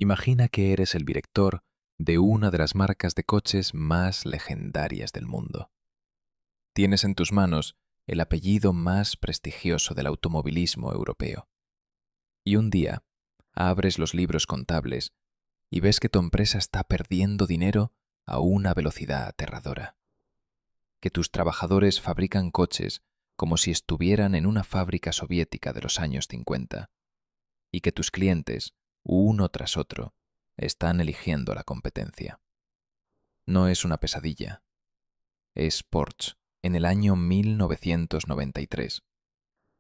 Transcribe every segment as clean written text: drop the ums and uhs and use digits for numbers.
Imagina que eres el director de una de las marcas de coches más legendarias del mundo. Tienes en tus manos el apellido más prestigioso del automovilismo europeo. Y un día abres los libros contables y ves que tu empresa está perdiendo dinero a una velocidad aterradora. Que tus trabajadores fabrican coches como si estuvieran en una fábrica soviética de los años 50. Y que tus clientes, uno tras otro, están eligiendo la competencia. No es una pesadilla. Es Porsche en el año 1993.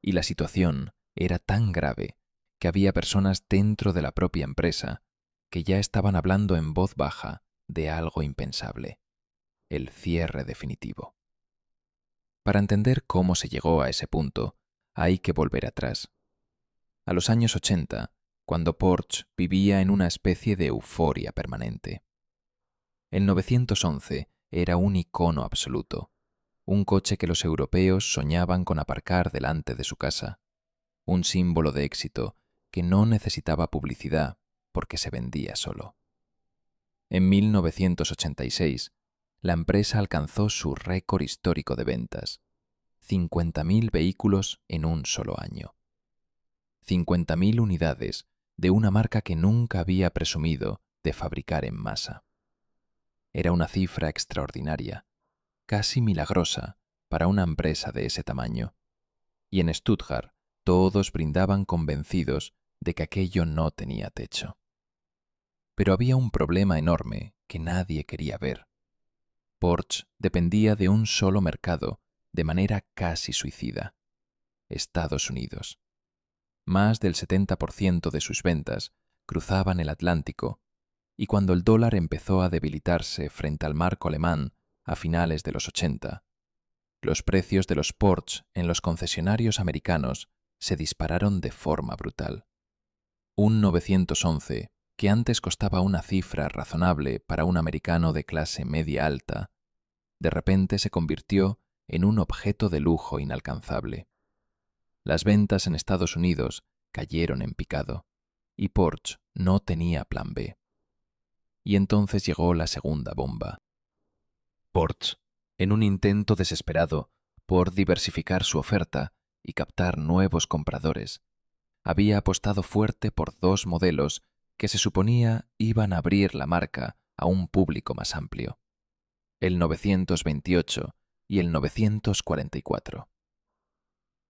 Y la situación era tan grave que había personas dentro de la propia empresa que ya estaban hablando en voz baja de algo impensable: el cierre definitivo. Para entender cómo se llegó a ese punto, hay que volver atrás. A los años 80, cuando Porsche vivía en una especie de euforia permanente. El 911 era un icono absoluto, un coche que los europeos soñaban con aparcar delante de su casa, un símbolo de éxito que no necesitaba publicidad porque se vendía solo. En 1986, la empresa alcanzó su récord histórico de ventas: 50.000 vehículos en un solo año. 50.000 unidades de una marca que nunca había presumido de fabricar en masa. Era una cifra extraordinaria, casi milagrosa para una empresa de ese tamaño. Y en Stuttgart todos brindaban convencidos de que aquello no tenía techo. Pero había un problema enorme que nadie quería ver. Porsche dependía de un solo mercado de manera casi suicida: Estados Unidos. Más del 70% de sus ventas cruzaban el Atlántico, y cuando el dólar empezó a debilitarse frente al marco alemán a finales de los 80, los precios de los Porsche en los concesionarios americanos se dispararon de forma brutal. Un 911, que antes costaba una cifra razonable para un americano de clase media alta, de repente se convirtió en un objeto de lujo inalcanzable. Las ventas en Estados Unidos cayeron en picado y Porsche no tenía plan B. Y entonces llegó la segunda bomba. Porsche, en un intento desesperado por diversificar su oferta y captar nuevos compradores, había apostado fuerte por dos modelos que se suponía iban a abrir la marca a un público más amplio: el 928 y el 944.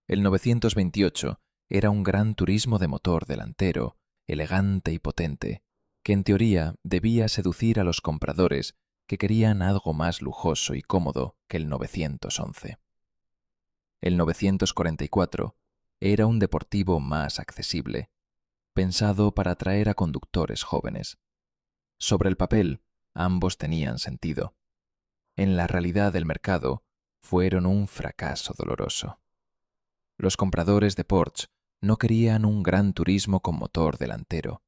El 928 era un gran turismo de motor delantero, elegante y potente, que en teoría debía seducir a los compradores que querían algo más lujoso y cómodo que el 911. El 944 era un deportivo más accesible, pensado para atraer a conductores jóvenes. Sobre el papel, ambos tenían sentido. En la realidad del mercado, fueron un fracaso doloroso. Los compradores de Porsche no querían un gran turismo con motor delantero,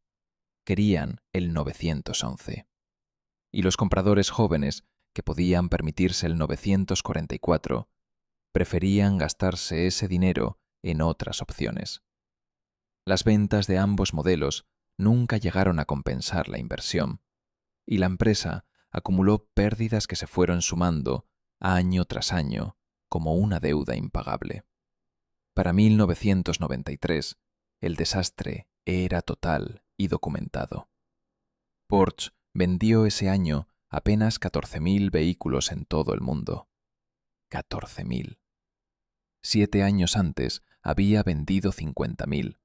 querían el 911. Y los compradores jóvenes, que podían permitirse el 944, preferían gastarse ese dinero en otras opciones. Las ventas de ambos modelos nunca llegaron a compensar la inversión, y la empresa acumuló pérdidas que se fueron sumando año tras año como una deuda impagable. Para 1993, el desastre era total y documentado. Porsche vendió ese año apenas 14.000 vehículos en todo el mundo. 14.000. 7 años antes había vendido 50.000.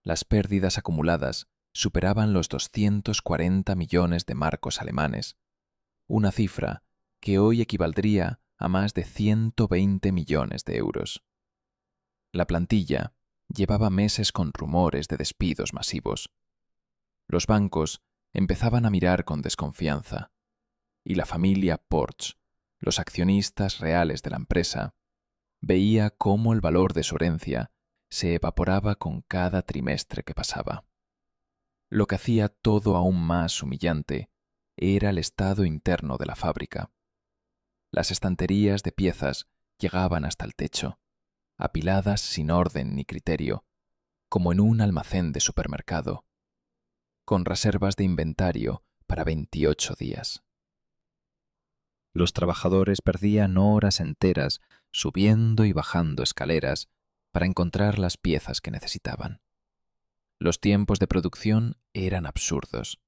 Las pérdidas acumuladas superaban los 240 millones de marcos alemanes, una cifra que hoy equivaldría a más de 120 millones de euros. La plantilla llevaba meses con rumores de despidos masivos. Los bancos empezaban a mirar con desconfianza, y la familia Porsche, los accionistas reales de la empresa, veía cómo el valor de su herencia se evaporaba con cada trimestre que pasaba. Lo que hacía todo aún más humillante era el estado interno de la fábrica. Las estanterías de piezas llegaban hasta el techo, apiladas sin orden ni criterio, como en un almacén de supermercado. con reservas de inventario para 28 días. Los trabajadores perdían horas enteras subiendo y bajando escaleras para encontrar las piezas que necesitaban. Los tiempos de producción eran absurdos.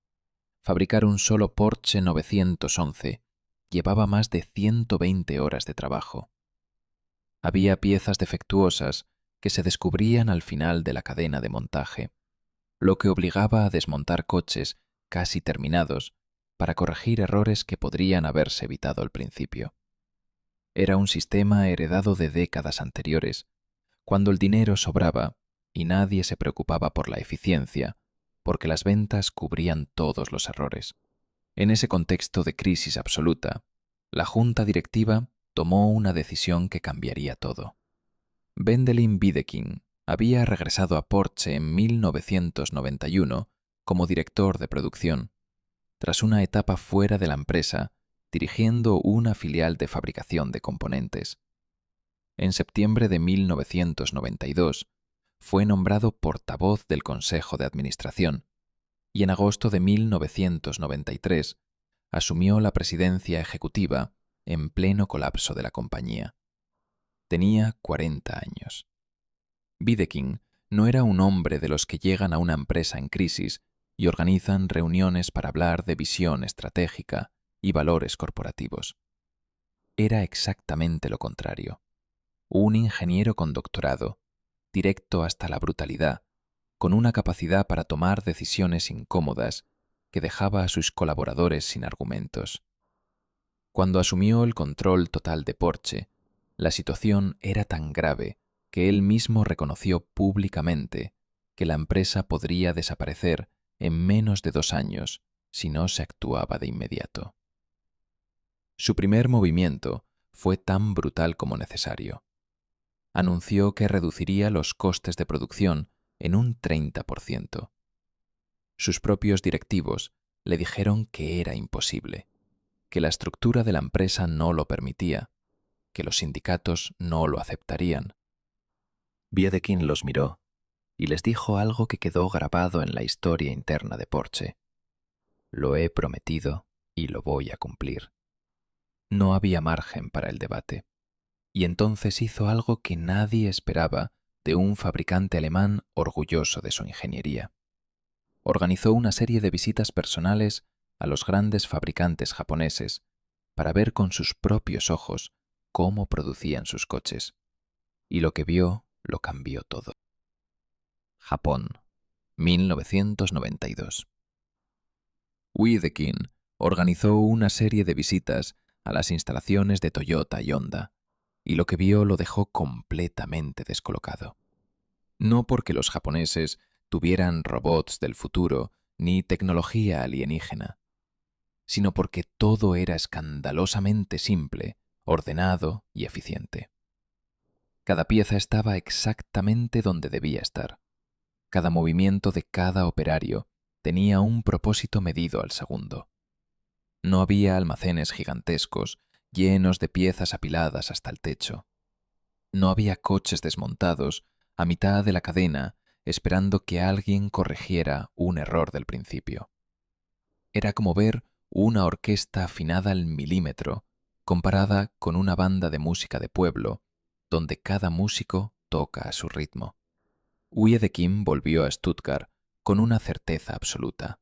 Fabricar un solo Porsche 911 llevaba más de 120 horas de trabajo. Había piezas defectuosas que se descubrían al final de la cadena de montaje, lo que obligaba a desmontar coches casi terminados para corregir errores que podrían haberse evitado al principio. Era un sistema heredado de décadas anteriores, cuando el dinero sobraba y nadie se preocupaba por la eficiencia, porque las ventas cubrían todos los errores. En ese contexto de crisis absoluta, la junta directiva tomó una decisión que cambiaría todo. Wendelin Wiedeking había regresado a Porsche en 1991 como director de producción, tras una etapa fuera de la empresa, dirigiendo una filial de fabricación de componentes. En septiembre de 1992, fue nombrado portavoz del Consejo de Administración y en agosto de 1993 asumió la presidencia ejecutiva en pleno colapso de la compañía. Tenía 40 años. Wiedeking no era un hombre de los que llegan a una empresa en crisis y organizan reuniones para hablar de visión estratégica y valores corporativos. Era exactamente lo contrario. Un ingeniero con doctorado, directo hasta la brutalidad, con una capacidad para tomar decisiones incómodas que dejaba a sus colaboradores sin argumentos. Cuando asumió el control total de Porsche, la situación era tan grave que él mismo reconoció públicamente que la empresa podría desaparecer en menos de 2 años si no se actuaba de inmediato. Su primer movimiento fue tan brutal como necesario. Anunció que reduciría los costes de producción en un 30%. Sus propios directivos le dijeron que era imposible, que la estructura de la empresa no lo permitía, que los sindicatos no lo aceptarían. Wiedeking los miró y les dijo algo que quedó grabado en la historia interna de Porsche. Lo he prometido y lo voy a cumplir. No había margen para el debate. Y entonces hizo algo que nadie esperaba de un fabricante alemán orgulloso de su ingeniería. Organizó una serie de visitas personales a los grandes fabricantes japoneses para ver con sus propios ojos cómo producían sus coches. Y lo que vio lo cambió todo. Japón, 1992. Wiedeking organizó una serie de visitas a las instalaciones de Toyota y Honda, y lo que vio lo dejó completamente descolocado. No porque los japoneses tuvieran robots del futuro ni tecnología alienígena, sino porque todo era escandalosamente simple, ordenado y eficiente. Cada pieza estaba exactamente donde debía estar. Cada movimiento de cada operario tenía un propósito medido al segundo. No había almacenes gigantescos llenos de piezas apiladas hasta el techo. No había coches desmontados a mitad de la cadena esperando que alguien corrigiera un error del principio. Era como ver una orquesta afinada al milímetro comparada con una banda de música de pueblo donde cada músico toca a su ritmo. Wiedeking volvió a Stuttgart con una certeza absoluta.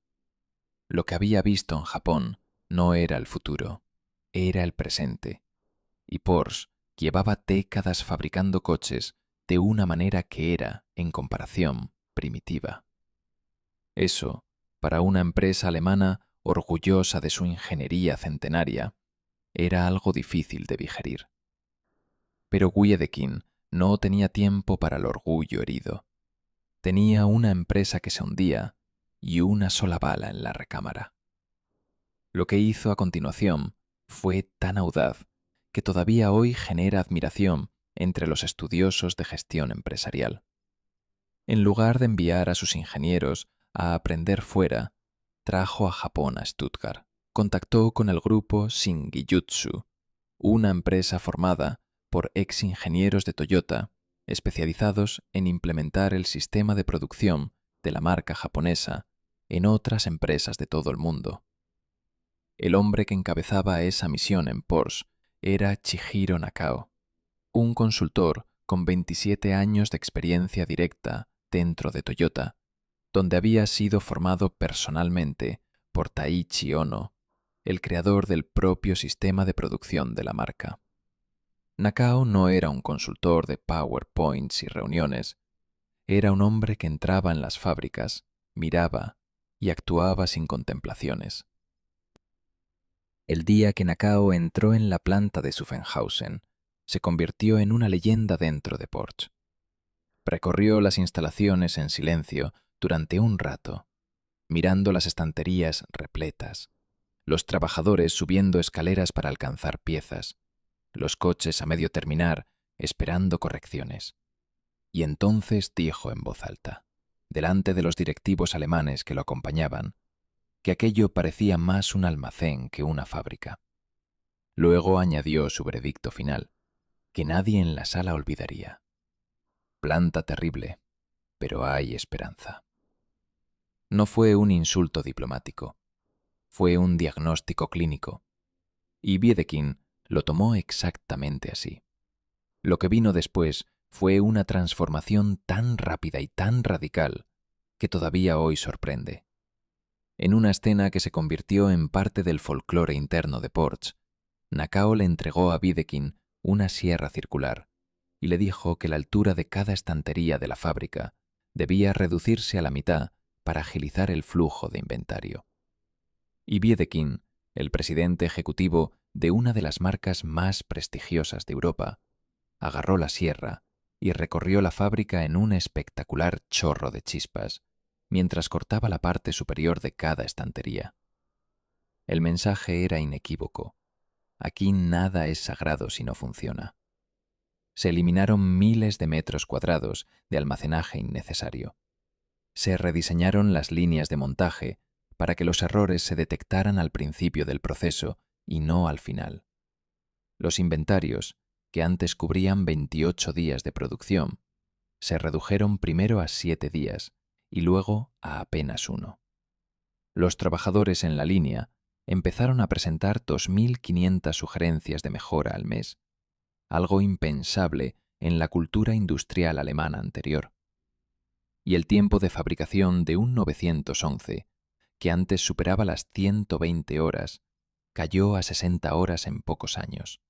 Lo que había visto en Japón no era el futuro, era el presente. Y Porsche llevaba décadas fabricando coches de una manera que era, en comparación, primitiva. Eso, para una empresa alemana orgullosa de su ingeniería centenaria, era algo difícil de digerir. Pero Wiedeking no tenía tiempo para el orgullo herido. Tenía una empresa que se hundía y una sola bala en la recámara. Lo que hizo a continuación fue tan audaz que todavía hoy genera admiración entre los estudiosos de gestión empresarial. En lugar de enviar a sus ingenieros a aprender fuera, trajo a Japón a Stuttgart. Contactó con el grupo Shingijutsu, una empresa formada por ex ingenieros de Toyota especializados en implementar el sistema de producción de la marca japonesa en otras empresas de todo el mundo. El hombre que encabezaba esa misión en Porsche era Chihiro Nakao, un consultor con 27 años de experiencia directa dentro de Toyota, donde había sido formado personalmente por Taiichi Ohno, el creador del propio sistema de producción de la marca. Nakao no era un consultor de PowerPoints y reuniones, era un hombre que entraba en las fábricas, miraba y actuaba sin contemplaciones. El día que Nakao entró en la planta de Zuffenhausen, se convirtió en una leyenda dentro de Porsche. Recorrió las instalaciones en silencio durante un rato, mirando las estanterías repletas, los trabajadores subiendo escaleras para alcanzar piezas, los coches a medio terminar esperando correcciones. Y entonces dijo en voz alta, delante de los directivos alemanes que lo acompañaban, que aquello parecía más un almacén que una fábrica. Luego añadió su veredicto final, que nadie en la sala olvidaría. Planta terrible, pero hay esperanza. No fue un insulto diplomático, fue un diagnóstico clínico, y Wiedeking lo tomó exactamente así. Lo que vino después fue una transformación tan rápida y tan radical que todavía hoy sorprende. En una escena que se convirtió en parte del folclore interno de Porsche, Nakao le entregó a Wiedeking una sierra circular y le dijo que la altura de cada estantería de la fábrica debía reducirse a la mitad para agilizar el flujo de inventario. Y Wiedeking, el presidente ejecutivo de una de las marcas más prestigiosas de Europa, agarró la sierra y recorrió la fábrica en un espectacular chorro de chispas, mientras cortaba la parte superior de cada estantería. El mensaje era inequívoco. Aquí nada es sagrado si no funciona. Se eliminaron miles de metros cuadrados de almacenaje innecesario. Se rediseñaron las líneas de montaje para que los errores se detectaran al principio del proceso y no al final. Los inventarios, que antes cubrían 28 días de producción, se redujeron primero a 7 días y luego a apenas 1. Los trabajadores en la línea empezaron a presentar 2.500 sugerencias de mejora al mes, algo impensable en la cultura industrial alemana anterior. Y el tiempo de fabricación de un 911, que antes superaba las 120 horas, cayó a 60 horas en pocos años.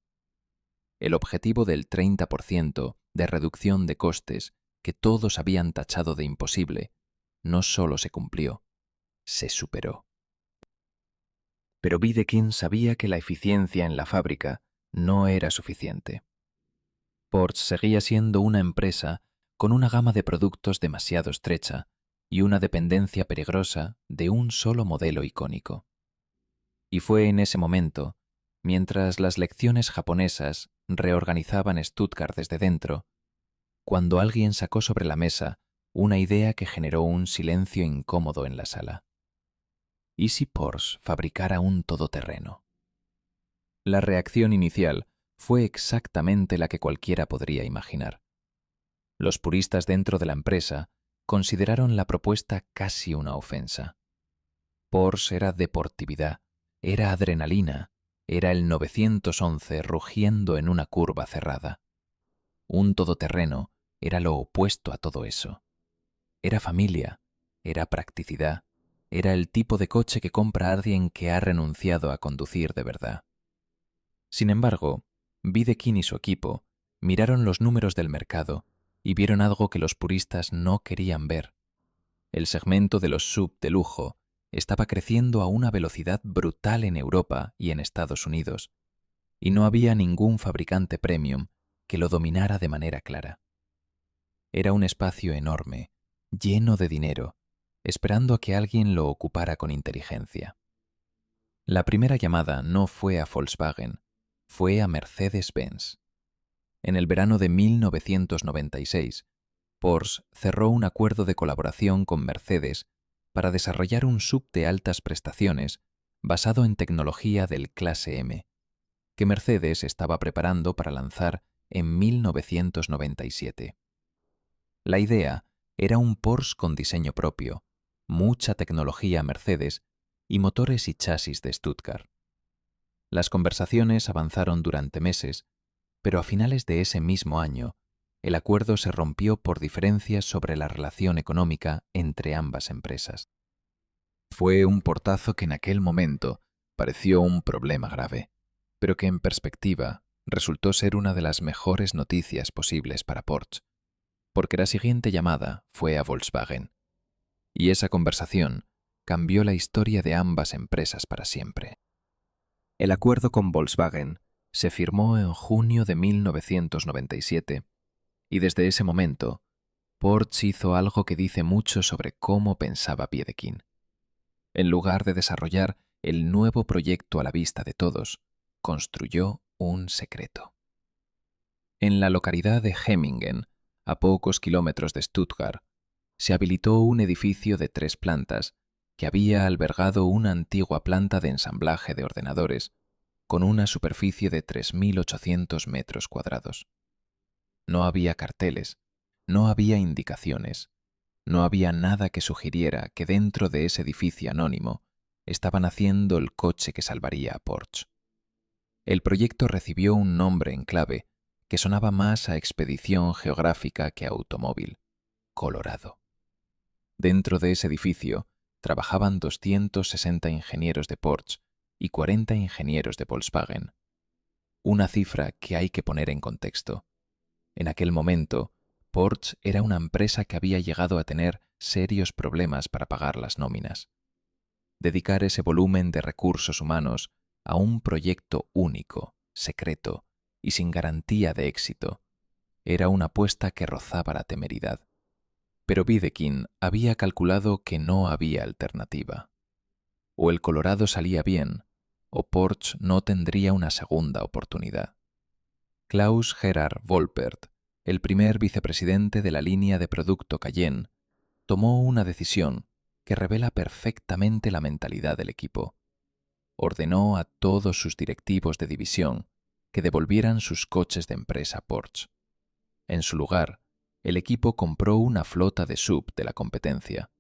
El objetivo del 30% de reducción de costes que todos habían tachado de imposible no solo se cumplió, se superó. Pero Wiedeking sabía que la eficiencia en la fábrica no era suficiente. Porsche seguía siendo una empresa con una gama de productos demasiado estrecha y una dependencia peligrosa de un solo modelo icónico. Y fue en ese momento, mientras las lecciones japonesas reorganizaban Stuttgart desde dentro, cuando alguien sacó sobre la mesa una idea que generó un silencio incómodo en la sala. ¿Y si Porsche fabricara un todoterreno? La reacción inicial fue exactamente la que cualquiera podría imaginar. Los puristas dentro de la empresa consideraron la propuesta casi una ofensa. Porsche era deportividad, era adrenalina, era el 911 rugiendo en una curva cerrada. Un todoterreno era lo opuesto a todo eso. Era familia, era practicidad, era el tipo de coche que compra alguien que ha renunciado a conducir de verdad. Sin embargo, Wiedeking y su equipo miraron los números del mercado y vieron algo que los puristas no querían ver. El segmento de los SUV de lujo estaba creciendo a una velocidad brutal en Europa y en Estados Unidos, y no había ningún fabricante premium que lo dominara de manera clara. Era un espacio enorme, lleno de dinero, esperando a que alguien lo ocupara con inteligencia. La primera llamada no fue a Volkswagen, fue a Mercedes-Benz. En el verano de 1996, Porsche cerró un acuerdo de colaboración con Mercedes para desarrollar un SUV de altas prestaciones basado en tecnología del Clase M, que Mercedes estaba preparando para lanzar en 1997. La idea era un Porsche con diseño propio, mucha tecnología Mercedes y motores y chasis de Stuttgart. Las conversaciones avanzaron durante meses, pero a finales de ese mismo año, el acuerdo se rompió por diferencias sobre la relación económica entre ambas empresas. Fue un portazo que en aquel momento pareció un problema grave, pero que en perspectiva resultó ser una de las mejores noticias posibles para Porsche, porque la siguiente llamada fue a Volkswagen, y esa conversación cambió la historia de ambas empresas para siempre. El acuerdo con Volkswagen se firmó en junio de 1997 y desde ese momento Porsche hizo algo que dice mucho sobre cómo pensaba Wiedeking. En lugar de desarrollar el nuevo proyecto a la vista de todos, construyó un secreto. En la localidad de Hemmingen, a pocos kilómetros de Stuttgart, se habilitó un edificio de 3 plantas que había albergado una antigua planta de ensamblaje de ordenadores con una superficie de 3.800 metros cuadrados. No había carteles, no había indicaciones, no había nada que sugiriera que dentro de ese edificio anónimo estaban haciendo el coche que salvaría a Porsche. El proyecto recibió un nombre en clave que sonaba más a expedición geográfica que a automóvil: Colorado. Dentro de ese edificio trabajaban 260 ingenieros de Porsche y 40 ingenieros de Volkswagen. Una cifra que hay que poner en contexto. En aquel momento, Porsche era una empresa que había llegado a tener serios problemas para pagar las nóminas. Dedicar ese volumen de recursos humanos a un proyecto único, secreto y sin garantía de éxito era una apuesta que rozaba la temeridad. Pero Wiedeking había calculado que no había alternativa. O el Colorado salía bien, o Porsche no tendría una segunda oportunidad. Klaus Gerhard Wolpert, el primer vicepresidente de la línea de producto Cayenne, tomó una decisión que revela perfectamente la mentalidad del equipo. Ordenó a todos sus directivos de división que devolvieran sus coches de empresa Porsche. En su lugar, el equipo compró una flota de SUV de la competencia,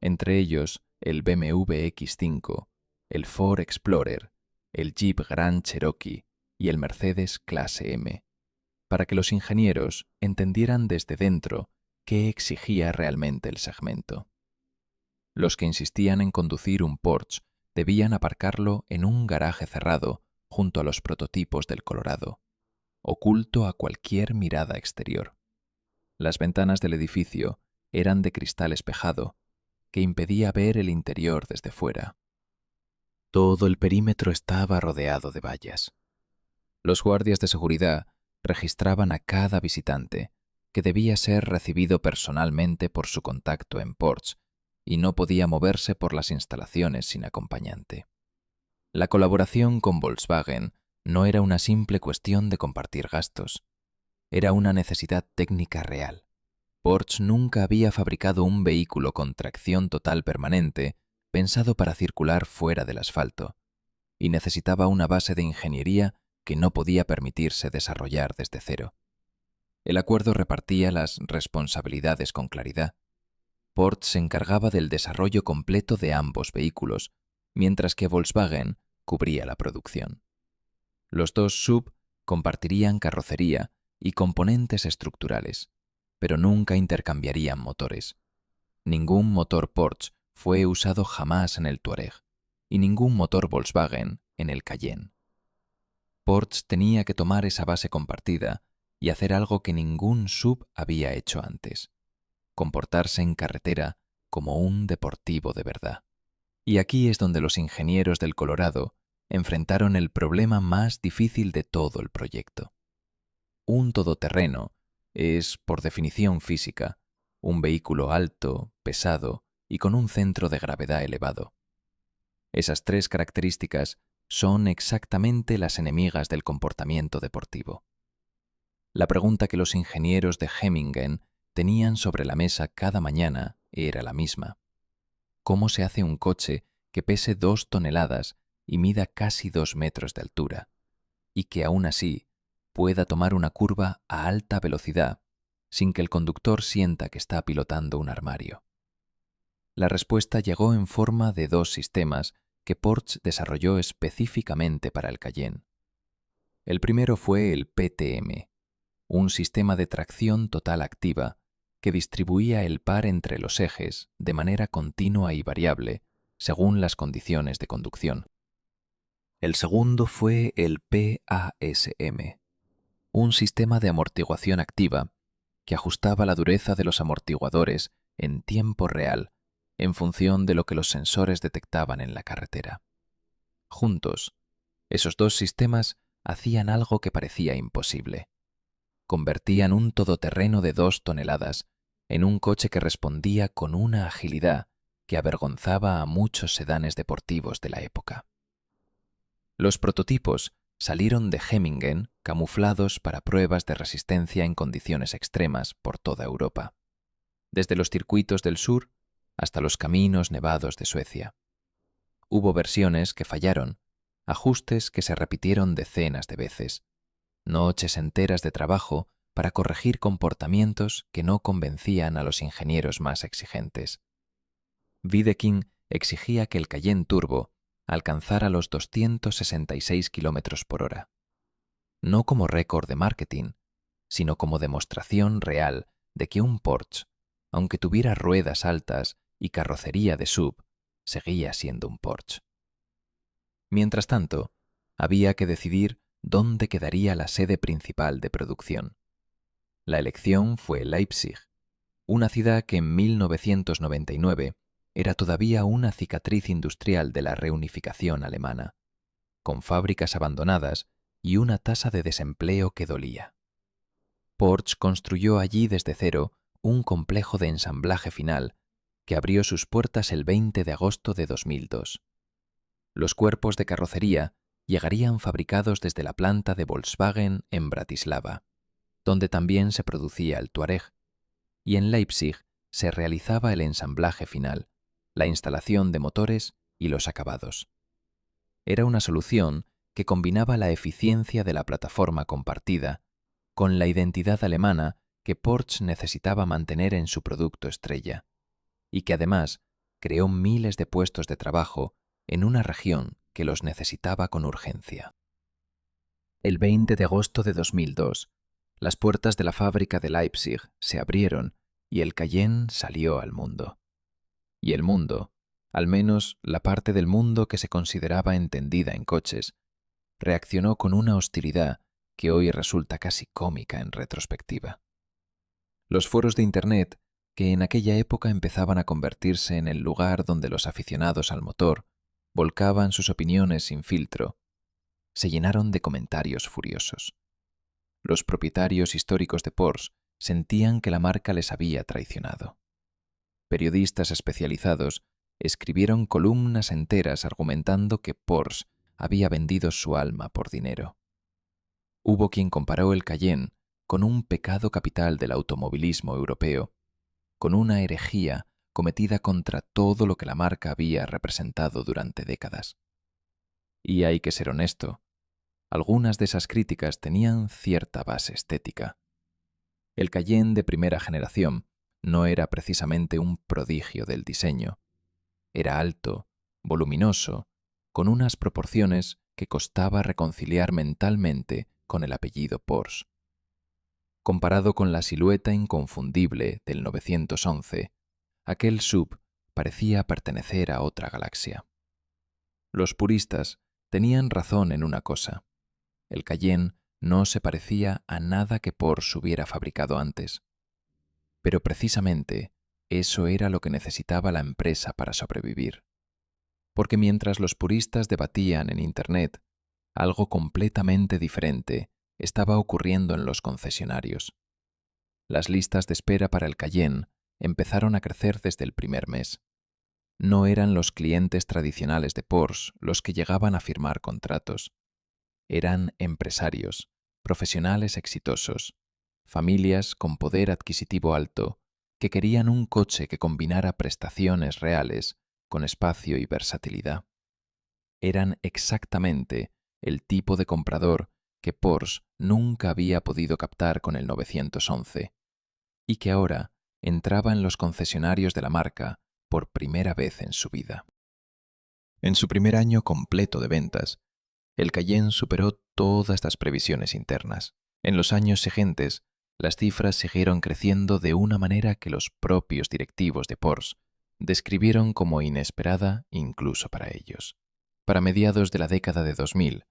entre ellos el BMW X5, el Ford Explorer, el Jeep Grand Cherokee y el Mercedes Clase M, para que los ingenieros entendieran desde dentro qué exigía realmente el segmento. Los que insistían en conducir un Porsche debían aparcarlo en un garaje cerrado junto a los prototipos del Colorado, oculto a cualquier mirada exterior. Las ventanas del edificio eran de cristal espejado, que impedía ver el interior desde fuera. Todo el perímetro estaba rodeado de vallas. Los guardias de seguridad registraban a cada visitante, que debía ser recibido personalmente por su contacto en Porsche y no podía moverse por las instalaciones sin acompañante. La colaboración con Volkswagen no era una simple cuestión de compartir gastos. Era una necesidad técnica real. Porsche nunca había fabricado un vehículo con tracción total permanente pensado para circular fuera del asfalto, y necesitaba una base de ingeniería que no podía permitirse desarrollar desde cero. El acuerdo repartía las responsabilidades con claridad. Porsche se encargaba del desarrollo completo de ambos vehículos, mientras que Volkswagen cubría la producción. Los dos SUV compartirían carrocería y componentes estructurales, pero nunca intercambiarían motores. Ningún motor Porsche fue usado jamás en el Touareg y ningún motor Volkswagen en el Cayenne. Porsche tenía que tomar esa base compartida y hacer algo que ningún SUV había hecho antes: comportarse en carretera como un deportivo de verdad. Y aquí es donde los ingenieros del Colorado enfrentaron el problema más difícil de todo el proyecto. Un todoterreno es, por definición física, un vehículo alto, pesado y con un centro de gravedad elevado. Esas 3 características son exactamente las enemigas del comportamiento deportivo. La pregunta que los ingenieros de Hemmingen tenían sobre la mesa cada mañana era la misma: ¿cómo se hace un coche que pese 2 toneladas y mida casi 2 metros de altura, y que aún así pueda tomar una curva a alta velocidad sin que el conductor sienta que está pilotando un armario? La respuesta llegó en forma de dos sistemas que Porsche desarrolló específicamente para el Cayenne. El primero fue el PTM, un sistema de tracción total activa que distribuía el par entre los ejes de manera continua y variable según las condiciones de conducción. El segundo fue el PASM, un sistema de amortiguación activa que ajustaba la dureza de los amortiguadores en tiempo real en función de lo que los sensores detectaban en la carretera. Juntos, esos dos sistemas hacían algo que parecía imposible. Convertían un todoterreno de 2 toneladas en un coche que respondía con una agilidad que avergonzaba a muchos sedanes deportivos de la época. Los prototipos salieron de Hemmingen camuflados para pruebas de resistencia en condiciones extremas por toda Europa, desde los circuitos del sur hasta los caminos nevados de Suecia. Hubo versiones que fallaron, ajustes que se repitieron decenas de veces, noches enteras de trabajo para corregir comportamientos que no convencían a los ingenieros más exigentes. Wiedeking exigía que el Cayenne Turbo alcanzara los 266 km por hora, no como récord de marketing, sino como demostración real de que un Porsche, aunque tuviera ruedas altas y carrocería de SUV, seguía siendo un Porsche. Mientras tanto, había que decidir dónde quedaría la sede principal de producción. La elección fue Leipzig, una ciudad que en 1999 era todavía una cicatriz industrial de la reunificación alemana, con fábricas abandonadas y una tasa de desempleo que dolía. Porsche construyó allí desde cero un complejo de ensamblaje final que abrió sus puertas el 20 de agosto de 2002. Los cuerpos de carrocería llegarían fabricados desde la planta de Volkswagen en Bratislava, donde también se producía el Touareg, y en Leipzig se realizaba el ensamblaje final, la instalación de motores y los acabados. Era una solución que combinaba la eficiencia de la plataforma compartida con la identidad alemana que Porsche necesitaba mantener en su producto estrella, y que además creó miles de puestos de trabajo en una región que los necesitaba con urgencia. El 20 de agosto de 2002, las puertas de la fábrica de Leipzig se abrieron y el Cayenne salió al mundo. Y el mundo, al menos la parte del mundo que se consideraba entendida en coches, reaccionó con una hostilidad que hoy resulta casi cómica en retrospectiva. Los foros de Internet, que en aquella época empezaban a convertirse en el lugar donde los aficionados al motor volcaban sus opiniones sin filtro, se llenaron de comentarios furiosos. Los propietarios históricos de Porsche sentían que la marca les había traicionado. Periodistas especializados escribieron columnas enteras argumentando que Porsche había vendido su alma por dinero. Hubo quien comparó el Cayenne con un pecado capital del automovilismo europeo, con una herejía cometida contra todo lo que la marca había representado durante décadas. Y hay que ser honesto, algunas de esas críticas tenían cierta base estética. El Cayenne de primera generación no era precisamente un prodigio del diseño. Era alto, voluminoso, con unas proporciones que costaba reconciliar mentalmente con el apellido Porsche. Comparado con la silueta inconfundible del 911, aquel SUV parecía pertenecer a otra galaxia. Los puristas tenían razón en una cosa: el Cayenne no se parecía a nada que Porsche hubiera fabricado antes. Pero precisamente eso era lo que necesitaba la empresa para sobrevivir. Porque mientras los puristas debatían en Internet, algo completamente diferente estaba ocurriendo en los concesionarios. Las listas de espera para el Cayenne empezaron a crecer desde el primer mes. No eran los clientes tradicionales de Porsche los que llegaban a firmar contratos. Eran empresarios, profesionales exitosos, familias con poder adquisitivo alto que querían un coche que combinara prestaciones reales con espacio y versatilidad. Eran exactamente el tipo de comprador que Porsche nunca había podido captar con el 911 y que ahora entraba en los concesionarios de la marca por primera vez en su vida. En su primer año completo de ventas, el Cayenne superó todas las previsiones internas. En los años siguientes, las cifras siguieron creciendo de una manera que los propios directivos de Porsche describieron como inesperada incluso para ellos. Para mediados de la década de 2000,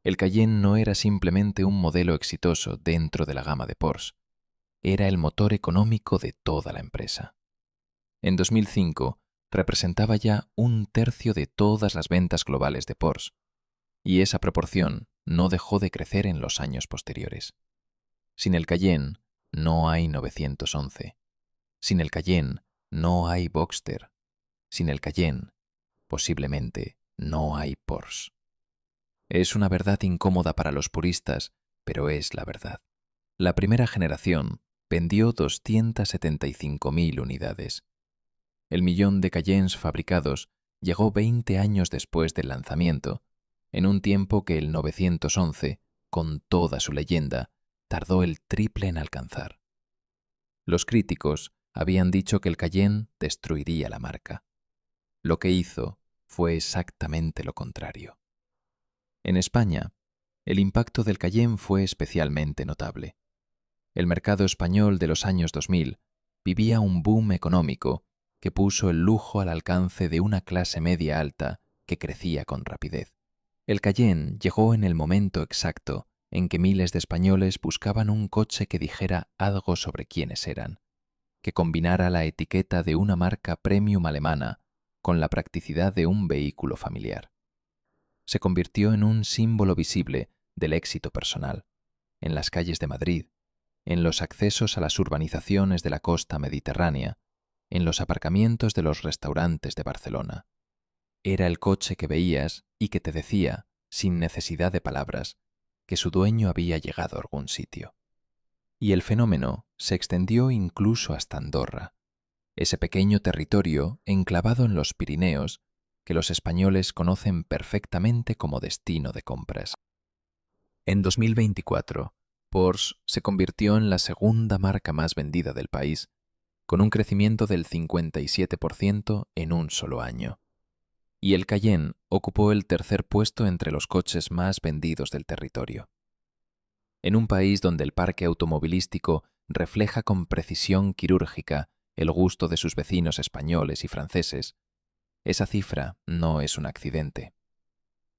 el Cayenne no era simplemente un modelo exitoso dentro de la gama de Porsche, era el motor económico de toda la empresa. En 2005, representaba ya 1/3 de todas las ventas globales de Porsche, y esa proporción no dejó de crecer en los años posteriores. Sin el Cayenne, no hay 911. Sin el Cayenne, no hay Boxster. Sin el Cayenne, posiblemente no hay Porsche. Es una verdad incómoda para los puristas, pero es la verdad. La primera generación vendió 275.000 unidades. El millón de Cayennes fabricados llegó 20 años después del lanzamiento, en un tiempo que el 911, con toda su leyenda, tardó el triple en alcanzar. Los críticos habían dicho que el Cayenne destruiría la marca. Lo que hizo fue exactamente lo contrario. En España, el impacto del Cayenne fue especialmente notable. El mercado español de los años 2000 vivía un boom económico que puso el lujo al alcance de una clase media alta que crecía con rapidez. El Cayenne llegó en el momento exacto en que miles de españoles buscaban un coche que dijera algo sobre quiénes eran, que combinara la etiqueta de una marca premium alemana con la practicidad de un vehículo familiar. Se convirtió en un símbolo visible del éxito personal, en las calles de Madrid, en los accesos a las urbanizaciones de la costa mediterránea, en los aparcamientos de los restaurantes de Barcelona. Era el coche que veías y que te decía, sin necesidad de palabras, que su dueño había llegado a algún sitio. Y el fenómeno se extendió incluso hasta Andorra, ese pequeño territorio enclavado en los Pirineos que los españoles conocen perfectamente como destino de compras. En 2024, Porsche se convirtió en la segunda marca más vendida del país, con un crecimiento del 57% en un solo año. Y el Cayenne ocupó el tercer puesto entre los coches más vendidos del territorio. En un país donde el parque automovilístico refleja con precisión quirúrgica el gusto de sus vecinos españoles y franceses, esa cifra no es un accidente.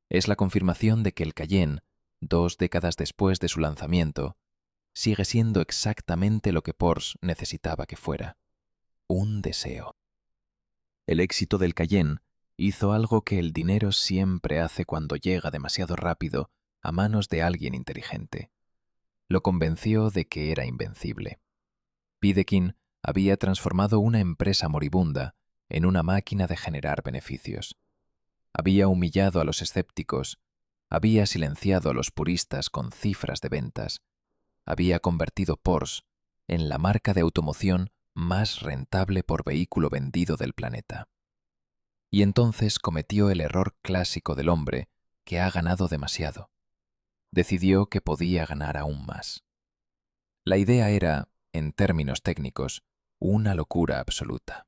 Es la confirmación de que el Cayenne, 2 décadas después de su lanzamiento, sigue siendo exactamente lo que Porsche necesitaba que fuera: un deseo. El éxito del Cayenne hizo algo que el dinero siempre hace cuando llega demasiado rápido a manos de alguien inteligente. Lo convenció de que era invencible. Wiedeking había transformado una empresa moribunda en una máquina de generar beneficios. Había humillado a los escépticos, había silenciado a los puristas con cifras de ventas, había convertido Porsche en la marca de automoción más rentable por vehículo vendido del planeta. Y entonces cometió el error clásico del hombre que ha ganado demasiado. Decidió que podía ganar aún más. La idea era, en términos técnicos, una locura absoluta.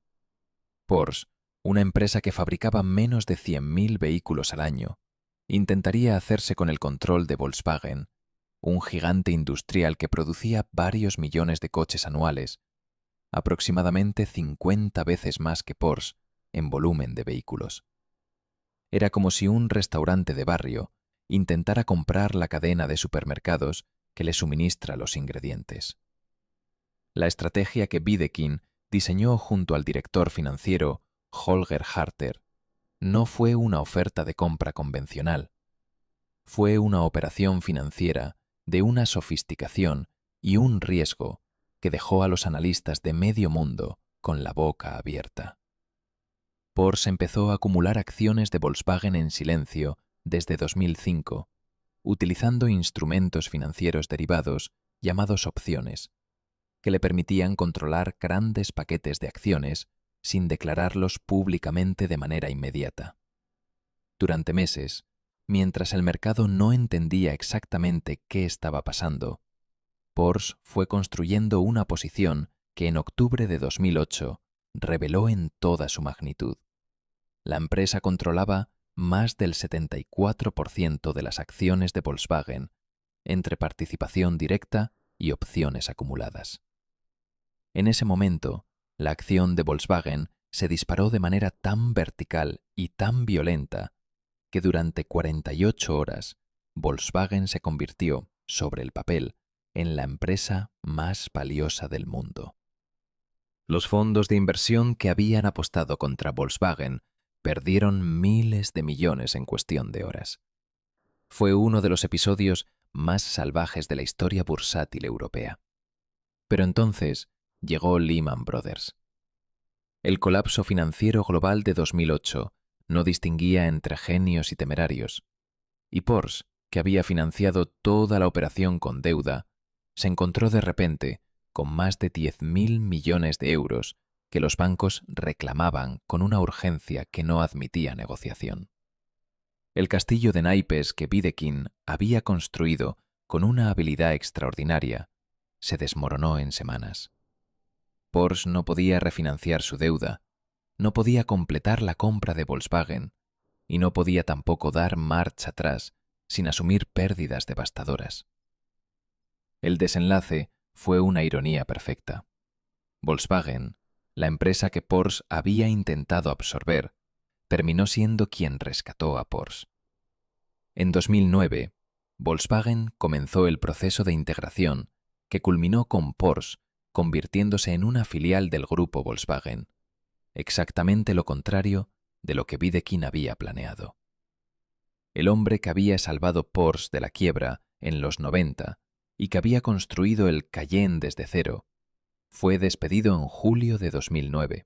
Porsche, una empresa que fabricaba menos de 100.000 vehículos al año, intentaría hacerse con el control de Volkswagen, un gigante industrial que producía varios millones de coches anuales, aproximadamente 50 veces más que Porsche en volumen de vehículos. Era como si un restaurante de barrio intentara comprar la cadena de supermercados que le suministra los ingredientes. La estrategia que Wiedeking diseñó junto al director financiero Holger Harter no fue una oferta de compra convencional. Fue una operación financiera de una sofisticación y un riesgo que dejó a los analistas de medio mundo con la boca abierta. Porsche empezó a acumular acciones de Volkswagen en silencio desde 2005, utilizando instrumentos financieros derivados llamados opciones, que le permitían controlar grandes paquetes de acciones sin declararlos públicamente de manera inmediata. Durante meses, mientras el mercado no entendía exactamente qué estaba pasando, Porsche fue construyendo una posición que en octubre de 2008 reveló en toda su magnitud. La empresa controlaba más del 74% de las acciones de Volkswagen, entre participación directa y opciones acumuladas. En ese momento, la acción de Volkswagen se disparó de manera tan vertical y tan violenta que durante 48 horas Volkswagen se convirtió, sobre el papel, en la empresa más valiosa del mundo. Los fondos de inversión que habían apostado contra Volkswagen perdieron miles de millones en cuestión de horas. Fue uno de los episodios más salvajes de la historia bursátil europea. Pero entonces llegó Lehman Brothers. El colapso financiero global de 2008 no distinguía entre genios y temerarios, y Porsche, que había financiado toda la operación con deuda, se encontró de repente con más de 10.000 millones de euros que los bancos reclamaban con una urgencia que no admitía negociación. El castillo de naipes que Wiedekind había construido con una habilidad extraordinaria se desmoronó en semanas. Porsche no podía refinanciar su deuda, no podía completar la compra de Volkswagen y no podía tampoco dar marcha atrás sin asumir pérdidas devastadoras. El desenlace fue una ironía perfecta. Volkswagen, la empresa que Porsche había intentado absorber, terminó siendo quien rescató a Porsche. En 2009, Volkswagen comenzó el proceso de integración que culminó con Porsche convirtiéndose en una filial del grupo Volkswagen, exactamente lo contrario de lo que Wiedekind había planeado. El hombre que había salvado Porsche de la quiebra en los 90 y que había construido el Cayenne desde cero, fue despedido en julio de 2009.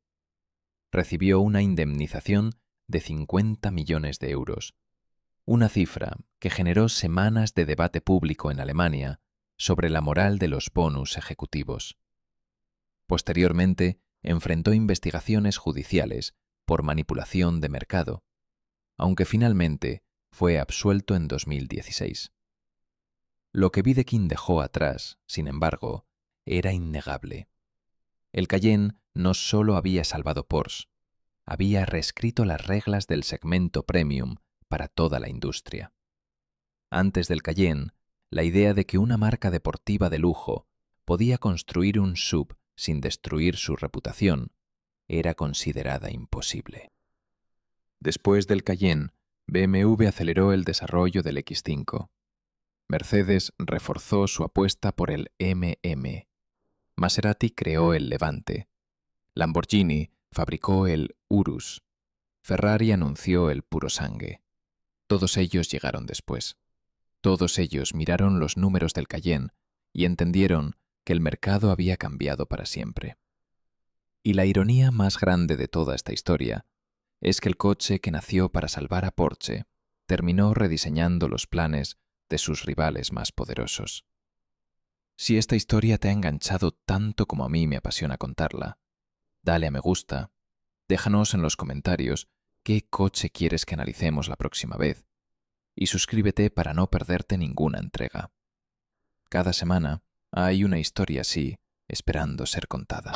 Recibió una indemnización de 50 millones de euros, una cifra que generó semanas de debate público en Alemania sobre la moral de los bonus ejecutivos. Posteriormente, enfrentó investigaciones judiciales por manipulación de mercado, aunque finalmente fue absuelto en 2016. Lo que Wiedekind dejó atrás, sin embargo, era innegable. El Cayenne no solo había salvado Porsche, había reescrito las reglas del segmento premium para toda la industria. Antes del Cayenne, la idea de que una marca deportiva de lujo podía construir un SUV sin destruir su reputación era considerada imposible. Después del Cayenne, BMW aceleró el desarrollo del X5. Mercedes reforzó su apuesta por el MM. Maserati creó el Levante. Lamborghini fabricó el Urus. Ferrari anunció el Purosangue. Todos ellos llegaron después. Todos ellos miraron los números del Cayenne y entendieron que el mercado había cambiado para siempre. Y la ironía más grande de toda esta historia es que el coche que nació para salvar a Porsche terminó rediseñando los planes de sus rivales más poderosos. Si esta historia te ha enganchado tanto como a mí me apasiona contarla, dale a me gusta, déjanos en los comentarios qué coche quieres que analicemos la próxima vez y suscríbete para no perderte ninguna entrega. Cada semana hay una historia así esperando ser contada.